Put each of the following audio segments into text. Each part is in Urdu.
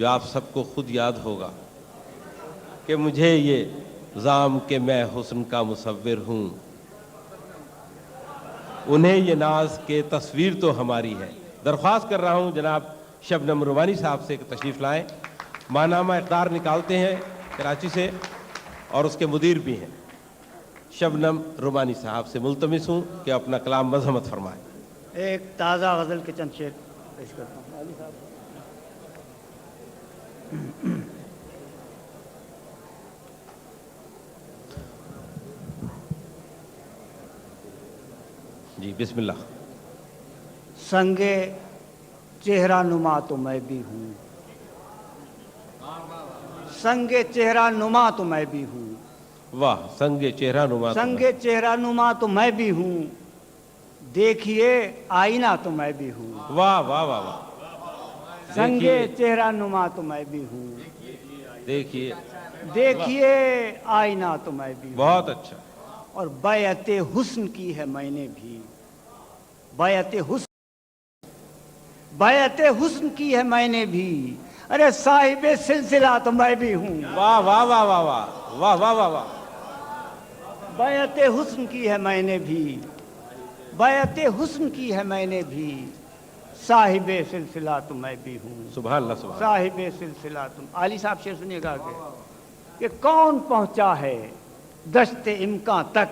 جو آپ سب کو خود یاد ہوگا کہ مجھے یہ زام کہ میں حسن کا مصور ہوں، انہیں یہ ناز کہ تصویر تو ہماری ہے۔ درخواست کر رہا ہوں جناب شبنم رومانی صاحب سے کہ تشریف لائیں، ماہنامہ اقدار نکالتے ہیں کراچی سے اور اس کے مدیر بھی ہیں۔ شبنم رومانی صاحب سے ملتمس ہوں کہ اپنا کلام مذمت فرمائیں۔ ایک تازہ غزل کے چند شعر پیش کرتا ہوں۔ علی صاحب جی بسم اللہ۔ سنگے چہرہ نما تو میں بھی ہوں، سنگے چہرہ نما تو میں بھی ہوں، واہ، سنگ چہرہ نما، سنگے چہرہ نما تو میں بھی ہوں، دیکھیے آئینہ تو میں بھی ہوں، واہ واہ واہ واہ، سنگے چہرہ نما تو میں بھی ہوں، دیکھیے دیکھیے آئینہ تو میں بھی ہوں، بہت اچھا۔ اور بیعت حسن کی ہے میں نے بھی، بیعت حسن کی ہے میں نے بھی، ارے صاحب سلسلہ تو میں بھی ہوں، واہ واہ واہ واہ واہ واہ واہ واہ واہ، بیعت حسن کی ہے میں نے بھی، بیعت حسن کی ہے میں نے بھی، صاحب سلسلہ تو میں بھی ہوں، سبحان اللہ سبحان اللہ۔ صاحب سلسلہ تم۔ علی صاحب شعر سنیے گا کہ کون پہنچا ہے دشت امکان تک،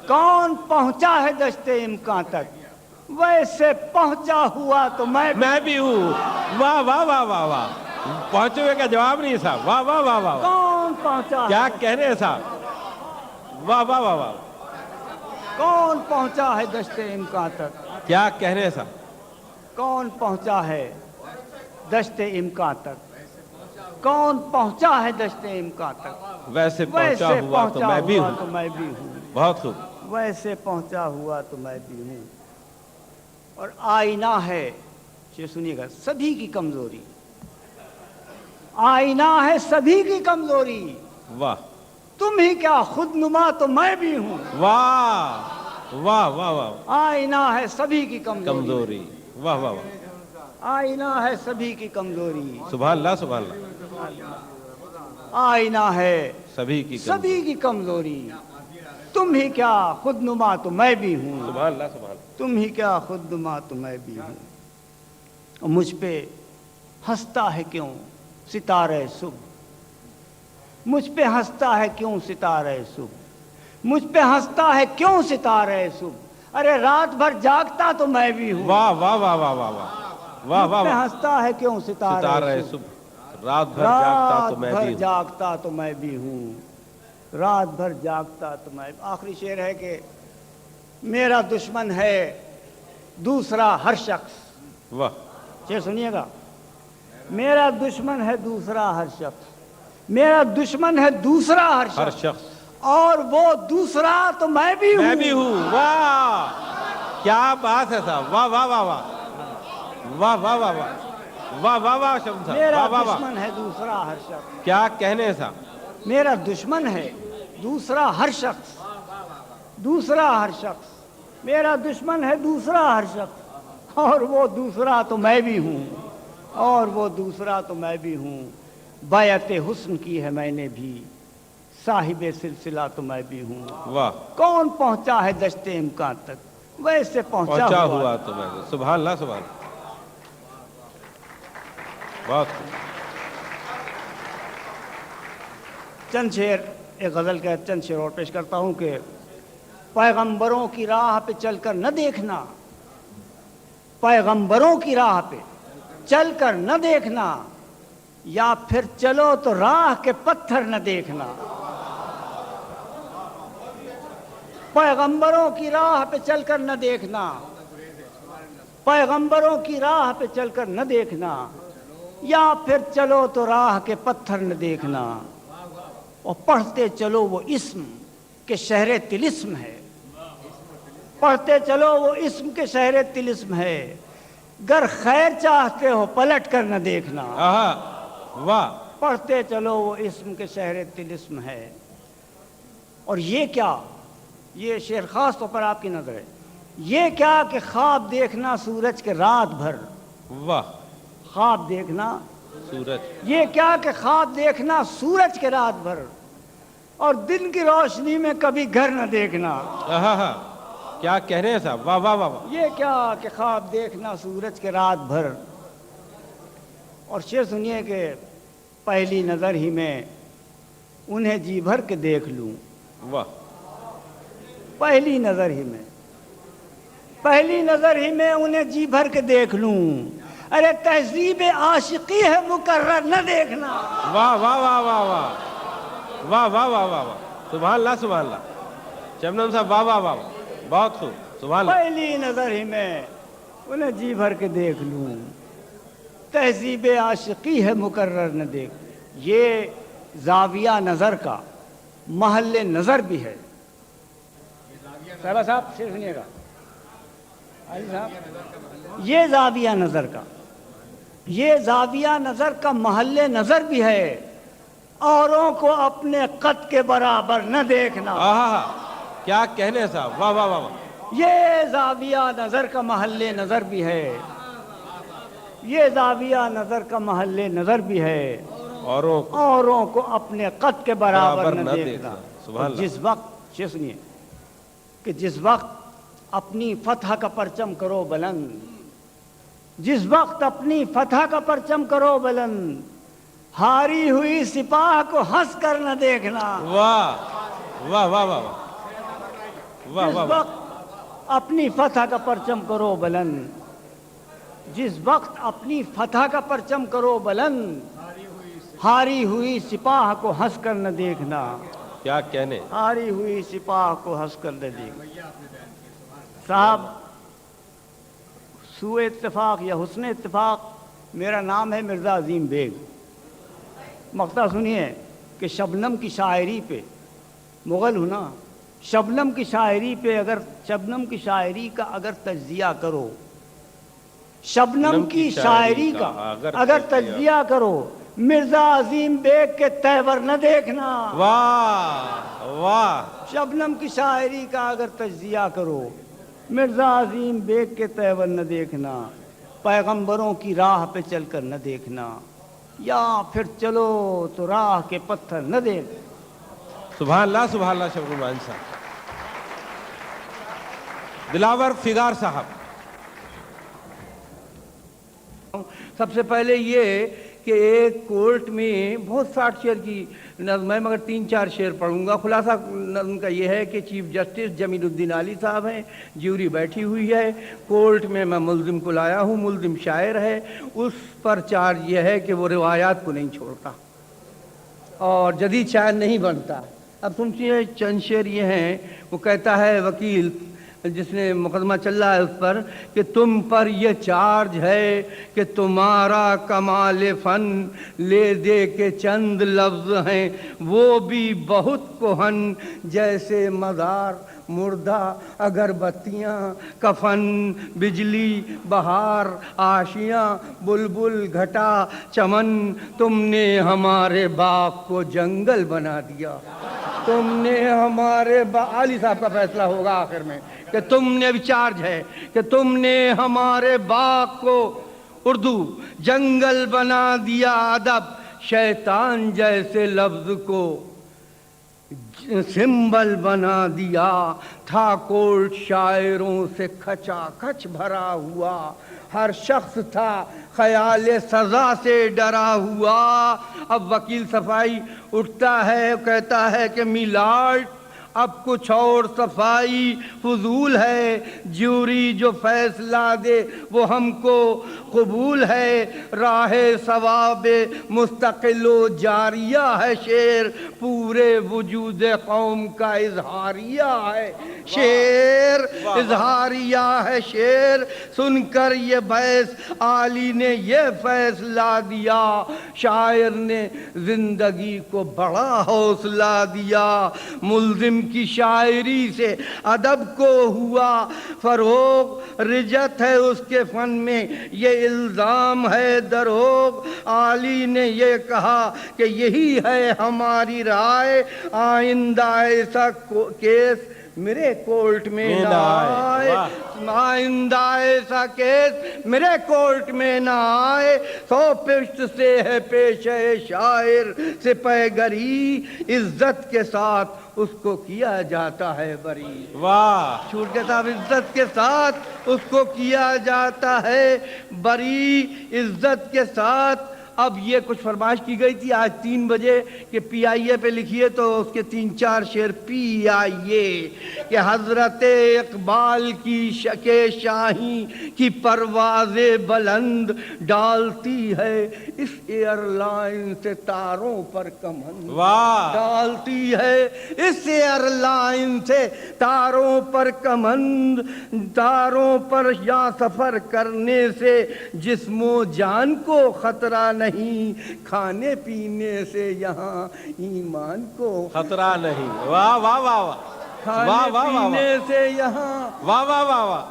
کون پہنچا ہے دشت امکان تک، ویسے پہنچا ہوا تو میں بھی ہوں، واہ واہ واہ واہ واہ، پہنچے ہوئے کا جواب نہیں صاحب، واہ واہ واہ واہ، کون پہنچا، کیا کہہ رہے ہیں صاحب، واہ واہ واہ واہ، کون پہنچا ہے دشت امکان تک، کیا کہہ رہے ہیں صاحب، کون پہنچا ہے دشت امکان تک، کون پہنچا ہے دشت امکان تک، ویسے پہنچا ہوا تو میں بھی ہوں، تو میں بھی ہوں، بہت خوب، ویسے پہنچا ہوا تو میں بھی ہوں۔ اور آئینہ ہے، یہ سنیے گا، سبھی کی کمزوری، آئینہ ہے سبھی کی کمزوری، واہ تم ہی کیا خود نما تو میں بھی ہوں، واہ واہ واہ واہ، آئینہ ہے سبھی کی کمزوری، واہ واہ واہ، آئینہ ہے سبھی کی کمزوری، سبحان اللہ سبحان اللہ، آئینہ ہے سبھی کی کمزوری، تم ہی کیا خود نما تو میں بھی ہوں، سبحان اللہ سبحان اللہ، تم ہی کیا خود نما تو میں بھی ہوں۔ اور مجھ پہ ہنستا ہے کیوں ستارہ صبح، مجھ پہ ہنستا ہے کیوں ستارہ صبح، مجھ پہ ہنستا ہے کیوں ستارہ صبح، ارے رات بھر جاگتا تو میں بھی ہوں، واہ واہ واہ واہ واہ واہ واہ مجھ پہ واہ، ہنستا ہے کیوں ستارہ صبح، رات بھر جاگتا تو میں بھی ہوں، جاگتا تو میں بھی ہوں، رات بھر جاگتا تو میں۔ آخری شعر ہے کہ میرا دشمن ہے دوسرا ہر شخص، واہ، شعر سنیے گا، میرا دشمن ہے دوسرا ہر شخص، میرا دشمن ہے دوسرا ہر شخص، اور وہ دوسرا تو میں بھی ہوں، واہ کیا بات ہے صاحب، واہ واہ واہ واہ واہ واہ واہ واہ واہ واہ واہ، شبنم صاحب، میرا واہ واہ واہ، دشمن ہے دوسرا ہر شخص، کیا کہنے ہیں صاحب، میرا دشمن ہے دوسرا ہر شخص، دوسرا ہر شخص، میرا دشمن ہے دوسرا ہر شخص، اور وہ دوسرا تو میں بھی ہوں، اور وہ دوسرا تو میں بھی ہوں، بیعت حسن کی ہے میں نے بھی، صاحب سلسلہ تو میں بھی ہوں، واہ، کون پہنچا ہے دشت امکان تک، ویسے پہنچا ہوا تو میں، سبحان اللہ سبحان اللہ، بہت خوب۔ چند شعر، ایک غزل کا چند شعر اور پیش کرتا ہوں کہ پیغمبروں کی راہ پہ چل کر نہ دیکھنا، پیغمبروں کی راہ پہ چل کر نہ دیکھنا، یا پھر چلو تو راہ کے پتھر نہ دیکھنا، پیغمبروں کی راہ پہ چل کر نہ دیکھنا، پیغمبروں کی راہ پہ چل کر نہ دیکھنا، یا پھر چلو تو راہ کے پتھر نہ دیکھنا، اور پڑھتے چلو وہ اسم کہ شہر طلسم ہے، پڑھتے چلو وہ اسم کے شہر طلسم ہے، گر خیر چاہتے ہو پلٹ کر نہ دیکھنا، واہ، پڑھتے چلو وہ اسم کے شہر طلسم ہے۔ اور یہ کیا، یہ شعر خاص طور پر آپ کی نظر ہے، یہ کیا کہ خواب دیکھنا سورج کے رات بھر، واہ، خواب دیکھنا سورج یہ کیا کہ خواب دیکھنا سورج کے رات بھر اور دن کی روشنی میں کبھی گھر نہ دیکھنا. ہاں کیا کہہ رہے ہیں صاحب, واہ واہ واہ واہ. یہ کیا کہ خواب دیکھنا سورج کے رات بھر. اور شعر سنیے کہ پہلی نظر ہی میں انہیں جی بھر کے دیکھ لوں. واہ. پہلی نظر ہی میں انہیں جی بھر کے دیکھ لوں. ارے تہذیب عاشقی ہے مقرر نہ دیکھنا. واہ واہ واہ واہ واہ واہ واہ واہ واہ واہ. سبحان اللہ سبحان اللہ. شبنم صاحب واہ واہ واہ, بہت خوب, سبحان اللہ. پہلی نظر ہی میں انہیں جی بھر کے دیکھ لوں. تہذیب عاشقی ہے مقرر نہ دیکھ. یہ زاویہ نظر کا محل نظر بھی ہے. صاحب شعر سنیے گا علی صاحب. یہ زاویہ نظر کا محل نظر بھی ہے. اوروں کو اپنے قد کے برابر نہ دیکھنا. کیا کہنے ہیں صاحب, واہ واہ واہ واہ. یہ زاویہ نظر کا محل نظر بھی ہے. یہ زاویہ نظر کا محل نظر بھی ہے. اوروں کو اپنے قد کے برابر نہ دیکھنا. جس وقت یہ سنیے کہ جس وقت اپنی فتح کا پرچم کرو بلند, جس وقت اپنی فتح کا پرچم کرو بلند, ہاری ہوئی سپاہ کو ہنس کر نہ دیکھنا. واہ واہ واہ واہ واہ. جس وقت اپنی فتح کا پرچم کرو بلند, جس وقت اپنی فتح کا پرچم کرو بلند, ہاری ہوئی سپاہ کو ہنس کر نہ دیکھنا. کیا کہنے, ہاری ہوئی سپاہ کو ہنس کر نہ دیکھنا. صاحب سوء اتفاق یا حسن اتفاق, میرا نام ہے مرزا عظیم بیگ. مقطع سنیے کہ شبنم کی شاعری پہ, مغل ہوں نا, شبنم کی شاعری پہ شبنم کی شاعری کا اگر تجزیہ کرو, شبنم کی شاعری کا اگر تجزیہ کرو, مرزا عظیم بیگ کے تیور نہ دیکھنا. واہ واہ. شبنم کی شاعری کا اگر تجزیہ کرو, مرزا عظیم بیگ کے تیور نہ دیکھنا. پیغمبروں کی راہ پہ چل کر نہ دیکھنا, یا پھر چلو تو راہ کے پتھر نہ دیکھ. سبحان اللہ سبحان اللہ. شبنم نعمانی صاحب. دلاور فگار صاحب. سب سے پہلے یہ کہ ایک کورٹ میں بہت 60 شعر کی نظم ہے, مگر 3-4 شعر پڑھوں گا. خلاصہ نظم کا یہ ہے کہ چیف جسٹس جمیل الدین علی صاحب ہیں, جیوری بیٹھی ہوئی ہے, کورٹ میں ملزم کو لایا ہوں, ملزم شاعر ہے, اس پر چارج یہ ہے کہ وہ روایات کو نہیں چھوڑتا اور جدید شاعر نہیں بنتا. اب سنیے چند شعر یہ ہیں. وہ کہتا ہے وکیل جس نے مقدمہ چل رہا ہے اس پر, کہ تم پر یہ چارج ہے کہ تمہارا کمال فن لے دے کے چند لفظ ہیں, وہ بھی بہت کہن, جیسے مزار مردہ اگربتیاں, کفن بجلی بہار آشیاں, بلبل گھٹا چمن. تم نے ہمارے باغ کو جنگل بنا دیا. تم نے ہمارے علی صاحب کا فیصلہ ہوگا آخر میں, کہ تم نے بھی چارج ہے کہ تم نے ہمارے باغ کو اردو جنگل بنا دیا. ادب شیطان جیسے لفظ کو سمبل بنا دیا. تھا کورٹ شاعروں سے کھچا کھچ بھرا ہوا, ہر شخص تھا خیال سزا سے ڈرا ہوا. اب وکیل صفائی اٹھتا ہے, کہتا ہے کہ میلارڈ اب کچھ اور صفائی فضول ہے, جیوری جو فیصلہ دے وہ ہم کو قبول ہے. راہ ثواب مستقل و جاریہ ہے شعر, پورے وجود قوم کا اظہاریہ ہے شعر, اظہاریہ ہے شعر. سن کر یہ بحث عالی نے یہ فیصلہ دیا, شاعر نے زندگی کو بڑا حوصلہ دیا. ملزم کی شاعری سے ادب کو ہوا فروغ, رجت ہے اس کے فن میں یہ الزام ہے دروغ. عالی نے یہ کہا کہ یہی ہے ہماری رائے, آئندہ ایسا کیس میرے کورٹ میں میں نہ نہ آئے۔ آئے، آئندہ ایسا کیس میرے کورٹ میں نہ آئے، 100 پشت سے ہے پیشہ شاعر سپہ گری، عزت کے ساتھ اس کو کیا جاتا ہے بری۔ واہ چھوٹ کے صاحب، عزت کے ساتھ اس کو کیا جاتا ہے بری، عزت کے ساتھ۔ اب یہ کچھ فرمائش کی گئی تھی آج 3 بجے کہ پی آئی اے پہ لکھیے، تو اس کے 3-4 شعر پی آئی اے کہ حضرت اقبال کی شکے شاہی کی پرواز بلند ڈالتی ہے اس ایئر لائن سے تاروں پر کمند، واہ ڈالتی ہے اس ایئر لائن سے تاروں پر کمند، تاروں پر یا سفر کرنے سے جسم و جان کو خطرہ نہیں، کھانے پینے سے یہاں ایمان کو خطرہ نہیں۔ واہ واہ واہ واہ کھانے واہ واہ واہ پینے سے یہاں واہ واہ واہ واہ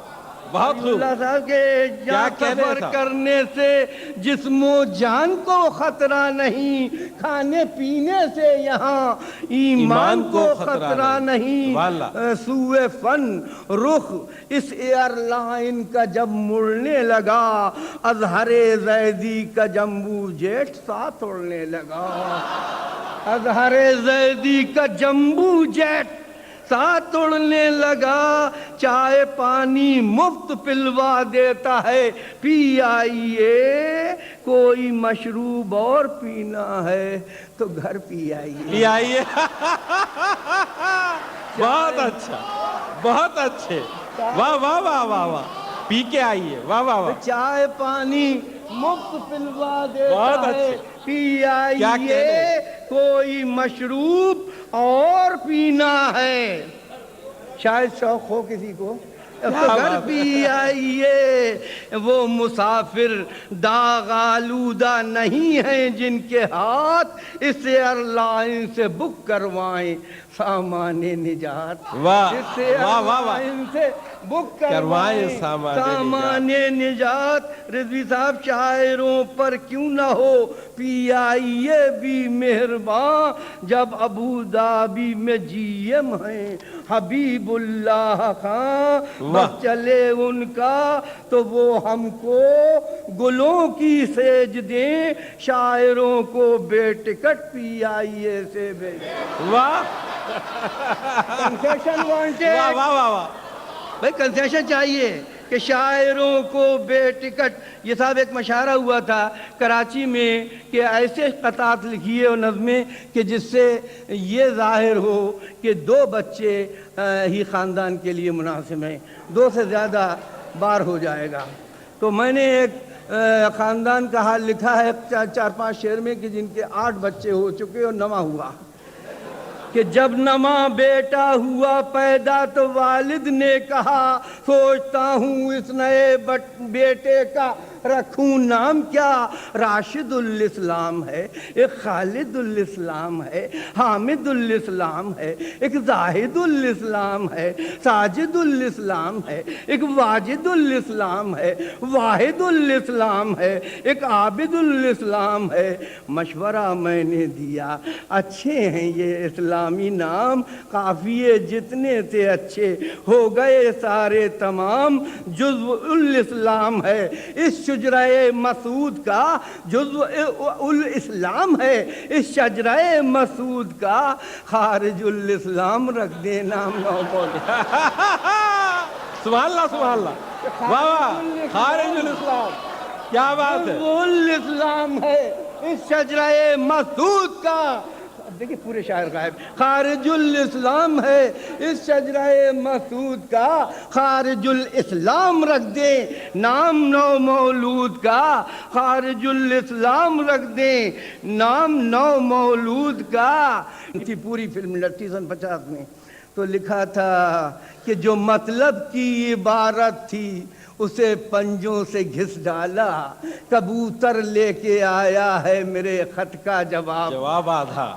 بہت خوب۔ اللہ صاحب کے یا کیا کہنے سفر صاحب؟ کرنے سے جسم و جان کو خطرہ نہیں، کھانے پینے سے یہاں ایمان کو خطرہ نہیں۔ واللہ سوئے فن رخ اس ایئر لائن کا جب مڑنے لگا، اظہر زیدی کا جمبو جیٹ ساتھ اڑنے لگا، اظہر زیدی کا جمبو جیٹ ساتھ اڑنے لگا، چائے پانی مفت پلوا دیتا ہے پی آئی اے، کوئی مشروب اور پینا ہے تو گھر پی آئیے۔ پی آئیے بہت اچھا، بہت اچھے، واہ واہ واہ واہ واہ، پی کے آئیے، واہ واہ واہ، چائے پانی مفت پلوا بہت دیتا ہے اچھے۔ پی کیا آئیے، کہنے؟ کوئی مشروب اور پینا ہے، شاید شوق ہو کسی کو تو کیا گھر بات پی آئیے۔ وہ مسافر داغ آلودہ نہیں ہیں جن کے ہاتھ اس ایئر لائن سے بک کروائیں سامان نجات، واہ اس ایئر واہ واہ واہ، لائن سے بک کروائیں کروائیں سامان سامان نجات۔ رضوی صاحب، شاعروں پر کیوں نہ ہو پی آئی اے بھی مہربان، جب ابو دھابی میں جی ایم ہیں حبیب اللہ خان، بس چلے ان کا تو وہ ہم کو گلوں کی سیج دیں، شاعروں کو بے ٹکٹ پی آئی اے سے بھیجیں۔ واہ کنسیشن وانٹیڈ، واہ واہ واہ واہ، بھائی کنسیشن چاہیے کہ شاعروں کو بے ٹکٹ۔ یہ صاحب ایک مشاعرہ ہوا تھا کراچی میں کہ ایسے قطعات لکھیے اور نظمیں کہ جس سے یہ ظاہر ہو کہ 2 بچے ہی خاندان کے لیے مناسب ہیں، 2 سے زیادہ بار ہو جائے گا۔ تو میں نے ایک خاندان کا حال لکھا ہے 4-5 شعر میں کہ جن کے 8 بچے ہو چکے اور 9واں ہوا، کہ جب نواں بیٹا ہوا پیدا تو والد نے کہا، سوچتا ہوں اس نئے بیٹے کا رکھوں نام کیا، راشد الاسلام ہے، ایک خالد الاسلام ہے، حامد الاسلام ہے، ایک زاہد الاسلام ہے، ساجد الاسلام ہے، ایک واجد الاسلام ہے، واحد الاسلام ہے، ایک عابد الاسلام ہے۔ مشورہ میں نے دیا، اچھے ہیں یہ اسلامی نام، قافیے جتنے تھے اچھے ہو گئے سارے تمام، جزو الاسلام ہے اس شجرہ مسعود کا، جزو الاسلام ہے اس شجرہ مسعود کا، خارج الاسلام رکھ دے نام نو بولے۔ سبحان اللہ سبحان اللہ، واہ واہ، خارج الاسلام، کیا بات ہے، جزو الاسلام ہے اس شجرہ مسعود کا، اب دیکھیں پورے شاعر غائب، خارج الاسلام ہے اس شجرہ مسعود کا، خارج الاسلام رکھ دیں نام نو مولود کا، خارج الاسلام رکھ دیں نام نو مولود کا۔ تھی پوری فلم لٹھی سن 50 میں، تو لکھا تھا کہ جو مطلب کی عبارت تھی اسے پنجوں سے گھس ڈالا، کبوتر لے کے آیا ہے میرے خط کا جواب، جواب آدھا،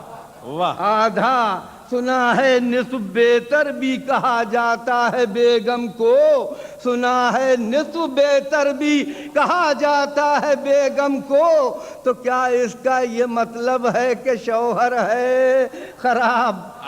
واہ، آدھا سنا ہے نصف بہتر بھی کہا جاتا ہے بیگم کو، سنا ہے نصف بہتر بھی کہا جاتا ہے بیگم کو، تو کیا اس کا یہ مطلب ہے کہ شوہر ہے خراب؟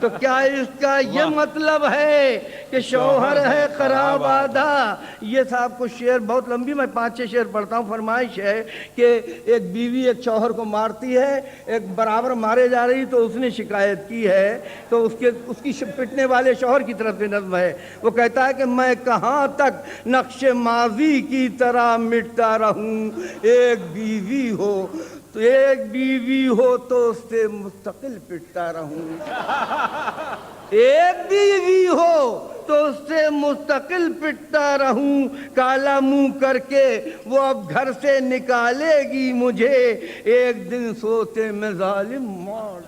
تو کیا اس کا یہ مطلب ہے کہ شوہر ہے خراب آدھا؟ یہ صاحب کچھ شعر بہت لمبی، میں 5-6 شعر پڑھتا ہوں۔ فرمائش ہے کہ ایک بیوی ایک شوہر کو مارتی ہے، ایک برابر مارے جا رہی، تو اس نے شکایت کی ہے، تو اس کی پٹنے والے شوہر کی طرف سے نظم ہے۔ وہ کہتا ہے کہ میں کہاں تک نقش ماضی کی طرح مٹتا رہوں، ایک بیوی ہو تو اس سے مستقل پٹتا رہوں، ایک بیوی ہو تو اس سے مستقل پٹتا رہوں، کالا منہ کر کے وہ اب گھر سے نکالے گی مجھے، ایک دن سوتے میں ظالم مار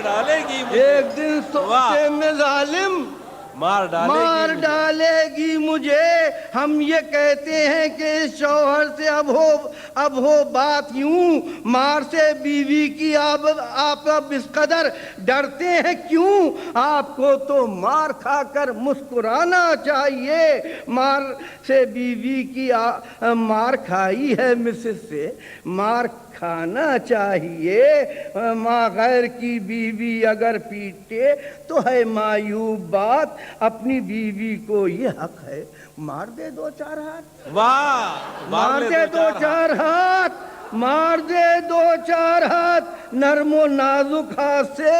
ڈالے گی مجھے، ایک دن سوتے میں ظالم مار ڈالے گی مجھے۔ ہم یہ کہتے ہیں کہ اس شوہر سے اب ہو بات یوں، مار سے بیوی کی آپ اب اس قدر ڈرتے ہیں کیوں؟ آپ کو تو مار کھا کر مسکرانا چاہیے، مار سے بیوی کی مار کھائی ہے مسز سے، مار کھانا چاہیے۔ ماں غیر کی بیوی اگر پیٹے تو ہے معیوب بات، اپنی بیوی کو یہ حق ہے مار دے 2-4 ہاتھ، واہ، مار دے 2-4 ہاتھ، مار دے 2-4 ہاتھ، نرم و نازک ہاتھ سے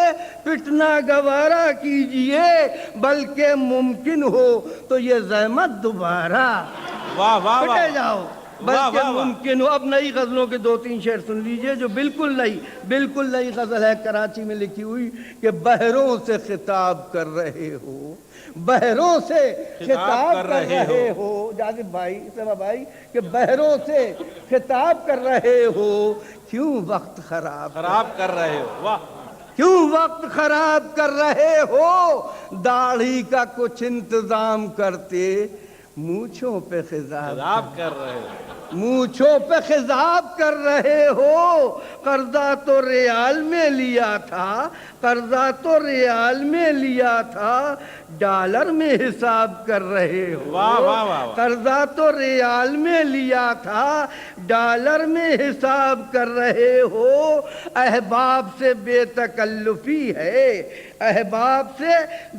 پٹنا گوارا کیجئے، بلکہ ممکن ہو تو یہ زحمت دوبارہ واہ واہ پٹے جاؤ، بلکہ واہ واہ۔ ممکن ہو۔ اب نئی غزلوں کے 2-3 شعر سن لیجئے جو بالکل نئی غزل ہے، کراچی میں لکھی ہوئی، کہ بحروں سے خطاب کر رہے ہو، بحروں سے خطاب کر رہے ہو، جاذب بھائی، سبا بھائی، کہ بحروں سے خطاب کر رہے ہو، کیوں وقت خراب کر رہے ہو، واہ، کیوں وقت خراب کر رہے ہو، داڑھی کا کچھ انتظام کرتے، مونچھوں پہ خضاب کر رہے ہو، مونچھوں پہ خضاب کر رہے ہو، قرضہ تو ریال میں لیا تھا، قرضہ تو ریال میں لیا تھا، ڈالر میں حساب کر رہے ہو، واہ واہ واہ، قرضہ تو ریال میں لیا تھا، ڈالر میں حساب کر رہے ہو، احباب سے بے تکلفی ہے، احباب سے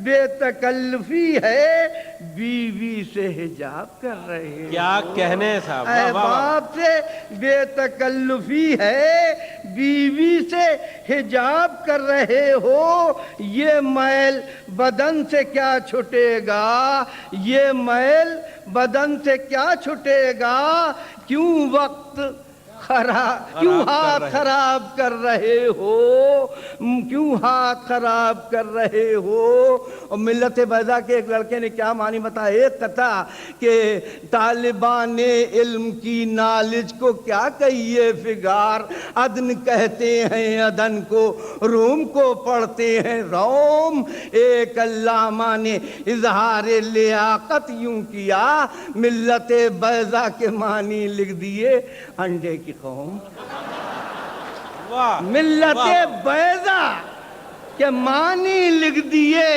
بے تکلفی ہے، بیوی سے حجاب کر رہے ہو، کیا کہنے صاحب، واہ واہ واہ، احباب سے بے تکلفی ہے، بیوی سے حجاب کر رہے ہو، یہ میل بدن سے کیا چھٹے گا، یہ میل بدن سے کیا چھٹے گا، کیوں وقت کیوں ہاتھ خراب کر رہے ہو، کیوں ہاتھ خراب کر رہے ہو۔ اور ملت بیضا کے ایک لڑکے نے کیا معنی بتایا، ایک کہتا کہ طالبان علم کی نالج کو کیا کہیے فگار، عدن کہتے ہیں عدن کو، روم کو پڑھتے ہیں روم، ایک علامہ نے اظہار لیاقت یوں کیا، ملت بیضا کے معنی لکھ دیے انڈے کی قوم، ملت بیضا کے معنی لکھ دیے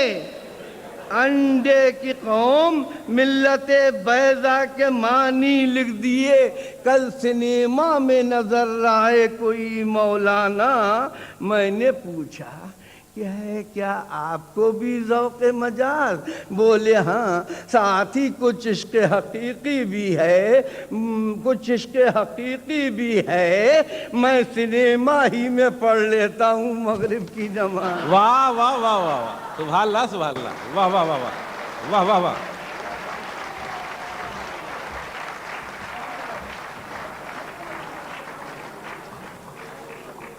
انڈے کی قوم، ملت بیضا کے معنی لکھ دیے۔ کل سنیما میں نظر آئے کوئی مولانا، میں نے پوچھا کہ ہے کیا آپ کو بھی ذوق مجاز، بولے ہاں ساتھ ہی کچھ عشق حقیقی بھی ہے، کچھ عشق حقیقی بھی ہے، میں سنیما ہی میں پڑھ لیتا ہوں مغرب کی نماز۔ واہ واہ واہ واہ، سبحان اللہ سبحان اللہ، واہ واہ واہ واہ، واہ واہ واہ۔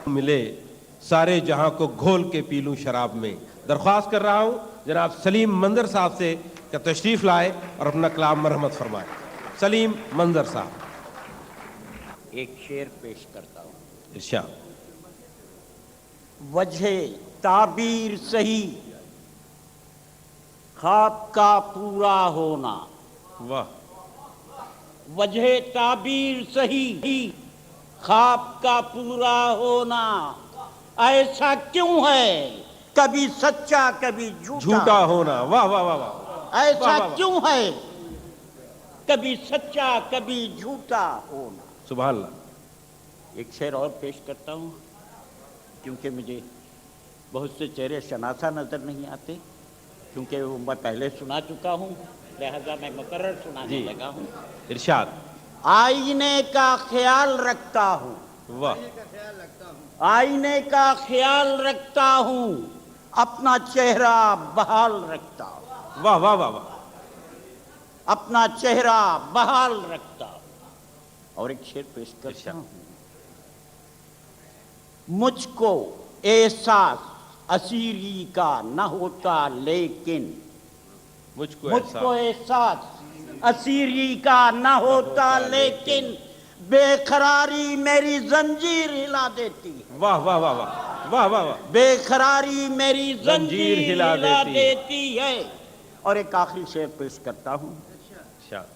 ملے سارے جہاں کو گھول کے پی لوں شراب میں، درخواست کر رہا ہوں جناب سلیم منظر صاحب سے کہ تشریف لائے اور اپنا کلام مرحمت فرمائے۔ سلیم منظر صاحب، ایک شعر پیش کرتا ہوں۔ ارشاد۔ وجہ تعبیر صحیح، خواب کا پورا ہونا، واہ، وجہ تعبیر صحیح، خواب کا پورا ہونا، ایسا کیوں ہے کبھی سچا کبھی جھوٹا ہونا، واہ واہ واہ واہ، ایسا کیوں ہے کبھی سچا کبھی جھوٹا ہونا۔ سبحان اللہ۔ ایک شعر اور پیش کرتا ہوں کیونکہ مجھے بہت سے چہرے شناسا نظر نہیں آتے کیونکہ وہ میں پہلے سنا چکا ہوں، لہذا میں مقرر سنانے لگا ہوں۔ ارشاد۔ آئینے کا خیال رکھتا ہوں، واہ آئینے کا خیال رکھتا ہوں، اپنا چہرہ بحال رکھتا ہوں، واہ واہ واہ واہ، اپنا چہرہ بحال رکھتا ہوں۔ اور ایک شعر پیش کرتا ہوں۔ مجھ کو احساس اسیری کا نہ ہوتا لیکن، مجھ کو مجھ کو احساس احساس اسیری کا نہ ہوتا لیکن، بے قراری میری زنجیر ہلا دیتی ہے، واہ واہ واہ واہ واہ واہ واہ، بے قراری میری زنجیر زنجیر ہلا ہلا دیتی ہے۔ اور ایک آخری شعر پیش کرتا ہوں۔ ارشاد۔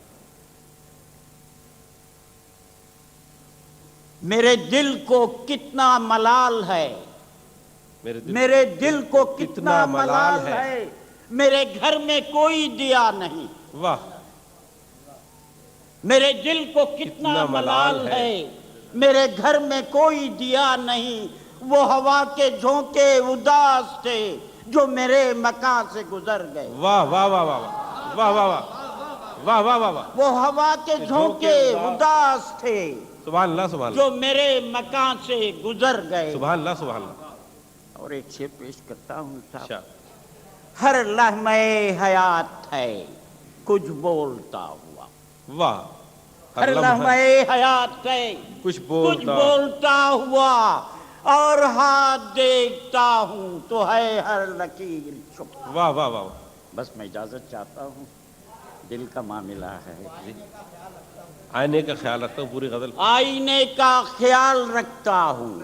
میرے دل کو کتنا ملال ہے، میرے دل کو کتنا ملال ہے، میرے گھر میں کوئی دیا نہیں، واہ، میرے دل کو کتنا ملال ہے، میرے گھر میں کوئی دیا نہیں، وہ ہوا کے جھونکے اداس تھے جو میرے مکان سے گزر گئے، واہ واہ واہ واہ واہ واہ واہ واہ واہ واہ واہ، وہ ہوا کے جھونکے اداس تھے سبحان اللہ سبحان اللہ، جو میرے مکان سے گزر گئے۔ سبحان اللہ سبحان اللہ۔ اور ایک شعر پیش کرتا ہوں صاحب۔ ارشاد۔ ہر لمحہ حیات ہے کچھ بولتا ہوا، واہ، ہر لمحہ حیات ہے کچھ کچھ بولتا ہوا، اور ہاتھ دیکھتا ہوں تو ہے ہر لکیر چھپ۔ واہ واہ واہ، بس میں اجازت چاہتا ہوں، دل کا معاملہ ہے۔ آئینے کا خیال رکھتا ہوں، پوری غزل۔ آئینے کا خیال رکھتا ہوں،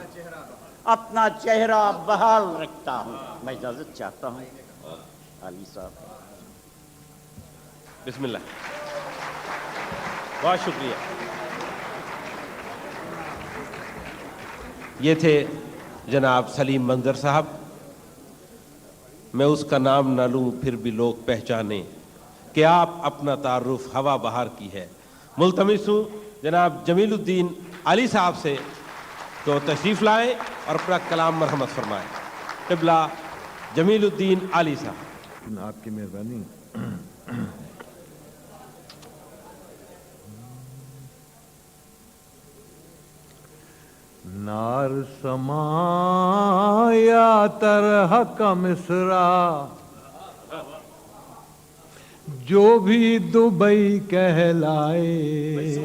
اپنا چہرہ بحال رکھتا ہوں۔ میں اجازت چاہتا ہوں علی صاحب۔ بسم اللہ، بہت شکریہ۔ یہ تھے جناب سلیم منظر صاحب۔ میں اس کا نام نہ لوں پھر بھی لوگ پہچانے کہ آپ اپنا تعارف ہوا بہار کی ہے۔ ملتمس ہوں جناب جمیل الدین علی صاحب سے تو تشریف لائیں اور اپنا کلام مرحمت فرمائیں۔ قبلہ جمیل الدین علی صاحب۔ آپ کی مہربانی۔ نار سمایا طرح کا مصرع، جو بھی دبئی کہلائے،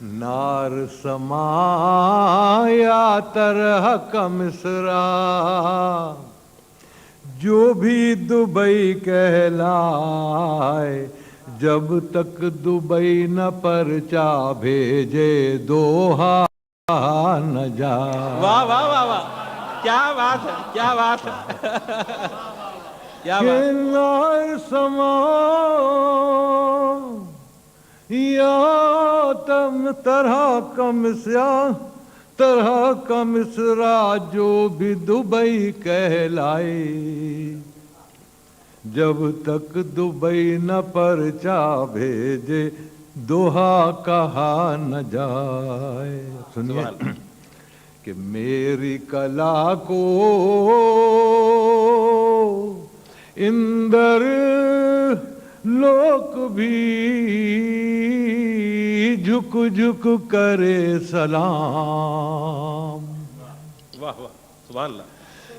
نار سمایا طرح کا مصرع، جو بھی دبئی کہلائے، جب تک دبئی نہ پرچا بھیجے دوحہ نہ جائے۔ واہ واہ واہ واہ، کیا بات ہے، کیا بات ہے، کیا بات ہے۔ نار سما یا تم طرح کا مصرع، طرح کا مصرع، جو بھی دبئی کہلائے، جب تک دبئی نہ پرچا بھیجے دوحہ کہا نہ جائے۔ سنیے کہ میری کلا کو اندر لوگ بھی جھک جھک کرے سلام۔ واہ واہ، سبحان اللہ۔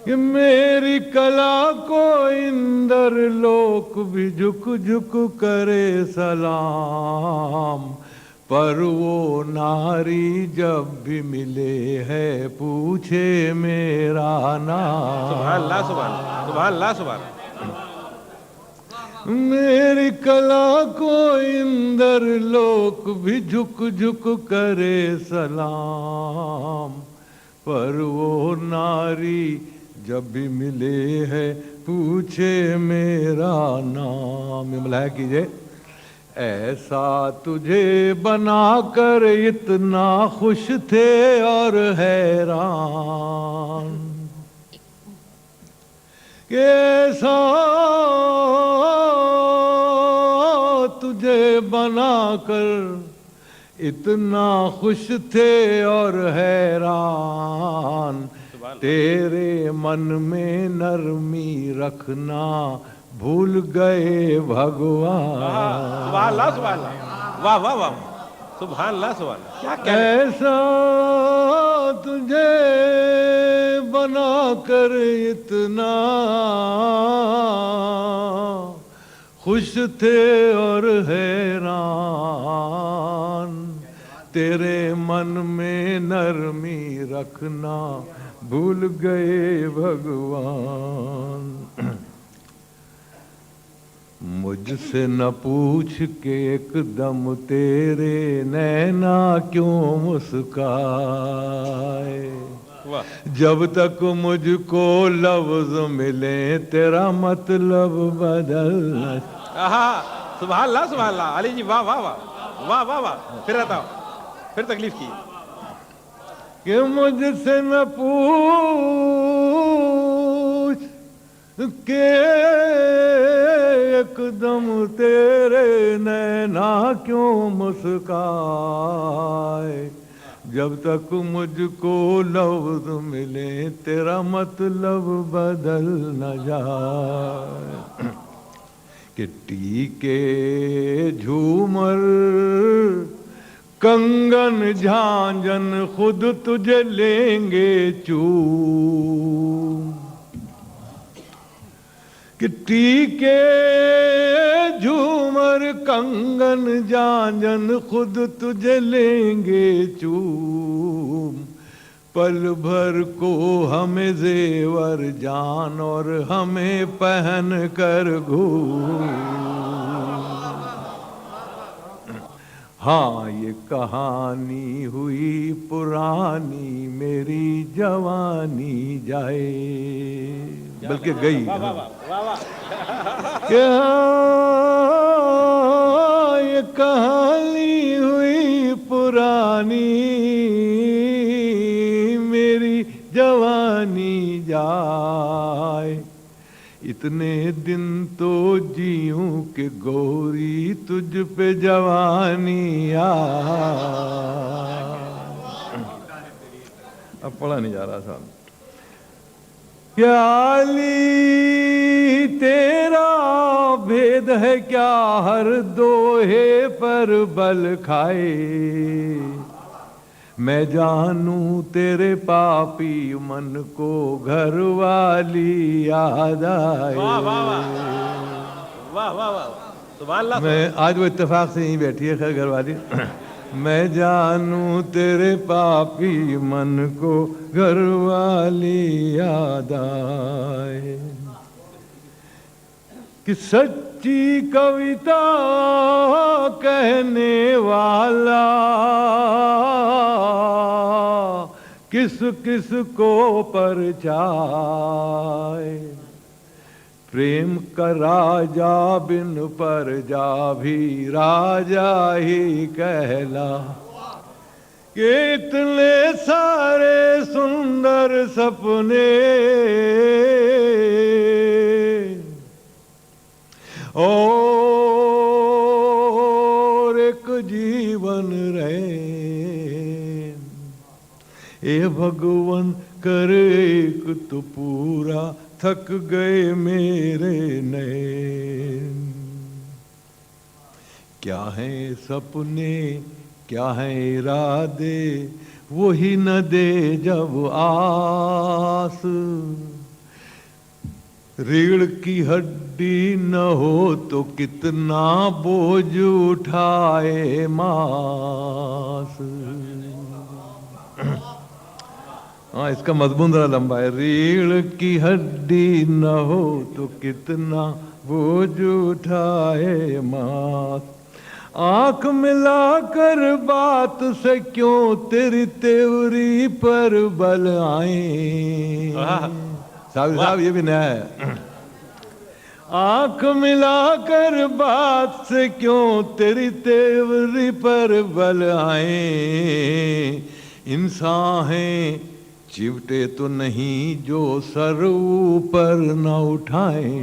کہ میری کلا کو اندر لوگ بھی جھک جھک کرے سلام، پر وہ ناری جب بھی ملے ہے پوچھے میرا نام۔ سبحان اللہ سبحان اللہ، سبحان اللہ سبحان اللہ۔ میری کلا کو اندر لوگ بھی جھک جھک کرے سلام، پر وہ ناری جب بھی ملے ہے پوچھے میرا نام۔ ملائے کیجئے۔ ایسا تجھے بنا کر اتنا خوش تھے اور حیران، کہ ایسا تجھے بنا کر اتنا خوش تھے اور حیران تیرے من میں نرمی رکھنا بھول گئے بھگوان. سبحان اللہ سبحان اللہ. واہ واہ واہ سبحان اللہ سبحان اللہ. کیا کہہ رہے ہیں؟ ایسا تجھے بنا کر اتنا خوش تھے اور حیران تیرے من میں نرمی رکھنا بھول گئے بھگوان. مجھ سے نہ پوچھ کے ایک دم تیرے نینا کیوں مسکائے. جب تک مجھ کو لفظ ملے تیرا مطلب بدلنا. سبحان اللہ سبحان اللہ. علی جی واہ واہ واہ واہ واہ واہ. پھر رہتا ہوں پھر تکلیف کی کہ مجھ سے نہ پوچھ کہ ایک دم تیرے نینا کیوں مسکائے. جب تک مجھ کو لفظ ملے تیرا مطلب بدل نہ جائے. کہ ٹیکے جھومر کنگن جھانجن خود تجھے لیں گے چوم. کہ ٹیکے جھومر کنگن جھانجن خود تجھے لیں گے چوم. پل بھر کو ہمیں زیور جان اور ہمیں پہن کر گھوم. ہاں یہ کہانی ہوئی پرانی میری جوانی جائے بلکہ گئی. کہ ہاں یہ کہانی ہوئی پرانی میری جوانی جائے. اتنے دن تو جیوں کہ گوری تجھ پہ جوانی اب پڑھا نہیں جا رہا صاحب. کیا علی تیرا بھید ہے کیا ہر دوہے پر بل کھائے. میں جانوں تیرے پاپی من کو گھر والی یاد آئے. میں آج وہ اتفاق سے یہیں بیٹھی ہے خیر گھر والی. میں جانوں تیرے پاپی من کو گھر والی یاد آئے. کہ سچی کویتا کہنے والا کس کس کو پرچائے. پریم کا راجا بن پرجا بھی راجا ہی کہلا. کہ اتنے سارے سندر سپنے اور ایک جیون رہے. اے بھگون کر ایک تو پورا تھک گئے میرے نین. کیا ہیں سپنے کیا ہیں ارادے وہی نہ دے جب آس. ریڑھ کی ہڈی نہ ہو تو کتنا بوجھ اٹھائے ماس. ہاں اس کا مضمون ذرا لمبا ہے. ریڑھ کی ہڈی نہ ہو تو کتنا بوجھ اٹھائے ماس. آنکھ ملا کر بات سے کیوں تیری تیوری پر بل آئیں. صاحب یہ بھی نیا ہے. آنکھ ملا کر بات سے کیوں تیری تیوری پر بل آئیں. انسان ہیں چمٹے تو نہیں جو سر اوپر نہ اٹھائیں.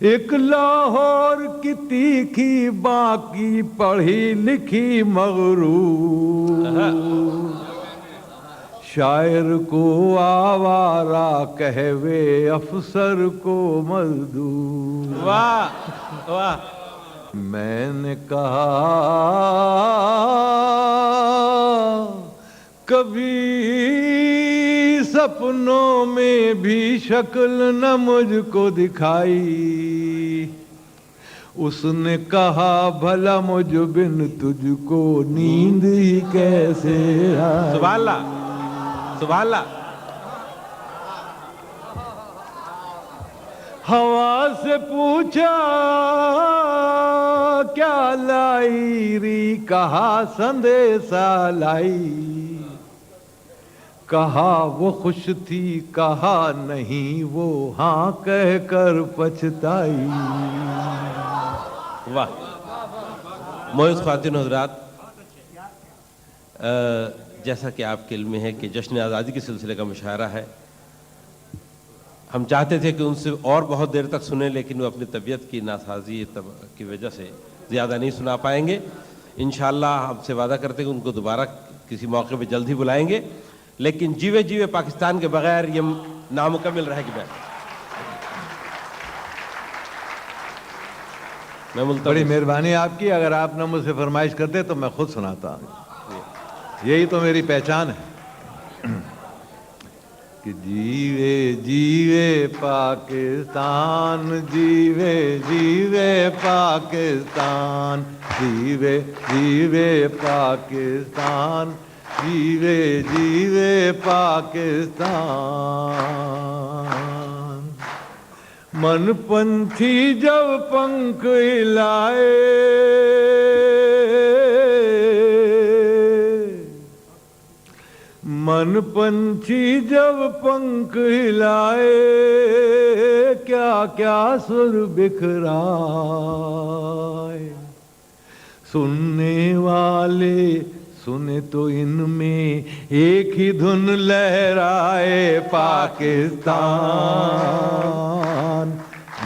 ایک لاہور کی تیکھی باقی پڑھی لکھی مغرور، شاعر کو آوارہ کہوے افسر کو مزدور۔ واہ واہ، میں نے کہا کبھی سپنوں میں بھی شکل نہ مجھ کو دکھائی، اس نے کہا بھلا مجھ بن تجھ کو نیند ہی کیسے آئی۔ سبحان اللہ سبحان اللہ۔ ہوا سے پوچھا کیا لائی ری، کہا سندیسا لائی، کہا وہ خوش تھی، کہا نہیں وہ ہاں کہہ کر پچھتائی۔ واہ، معزز خواتین و حضرات، جیسا کہ آپ کے علم میں ہے کہ جشن آزادی کے سلسلے کا مشاعرہ ہے، ہم چاہتے تھے کہ ان سے اور بہت دیر تک سنیں، لیکن وہ اپنی طبیعت کی ناسازی کی وجہ سے زیادہ نہیں سنا پائیں گے۔ انشاءاللہ ہم سے وعدہ کرتے ہیں کہ ان کو دوبارہ کسی موقع پہ جلد ہی بلائیں گے، لیکن جیوے جیوے پاکستان کے بغیر یہ نامکمل رہے گی۔ میں بڑی مہربانی آپ کی، اگر آپ نہ مجھ سے فرمائش کرتے تو میں خود سناتا، یہی تو میری پہچان ہے کہ جیوے جیوے پاکستان، جیوے جیوے پاکستان، جیوے جیوے پاکستان، جیوے جیوے پاکستان۔ من پنچھی جب پنکھ ہلائے، من پنچھی جب پنکھ ہلائے، کیا کیا سر بکھرائے، سننے والے سنے تو ان میں ایک ہی دھن لہرائے، پاکستان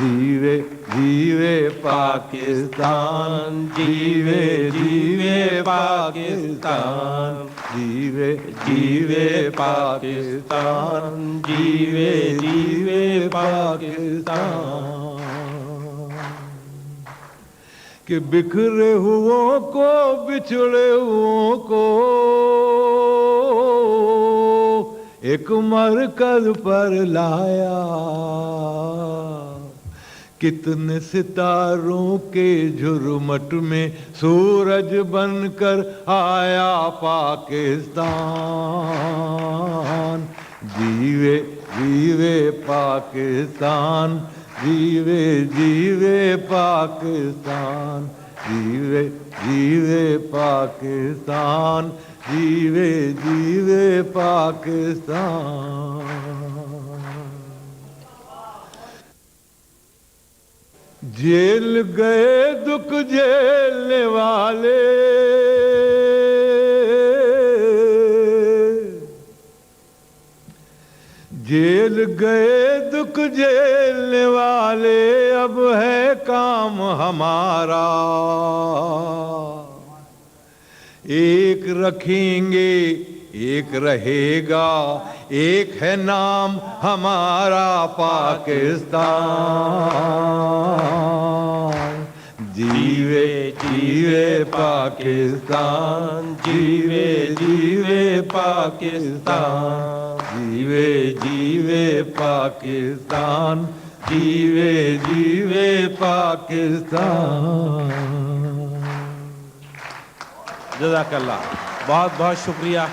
جیوے جیوے پاکستان، جیوے جیوے پاکستان، جیوے جیوے پاکستان، جیوے جیوے پاکستان۔ کہ بکھرے ہوئوں کو بچھڑے ہوئوں کو ایک مرکز پر لایا، کتنے ستاروں کے جھرمٹ میں سورج بن کر آیا پاکستان، جیوے جیوے پاکستان، جیوے جیوے پاکستان، جیوے جیوے پاکستان، جیوے جیوے پاکستان۔ جیل گئے دکھ جیلنے والے، جیل گئے دکھ جیلنے والے، اب ہے کام ہمارا، ایک رکھیں گے ایک رہے گا، ایک ہے نام ہمارا پاکستان، جیوے جیوے پاکستان، جیوے جیوے پاکستان، جیوے جیوے پاکستان، جیوے جیوے پاکستان۔ جزاک اللہ، بہت بہت شکریہ۔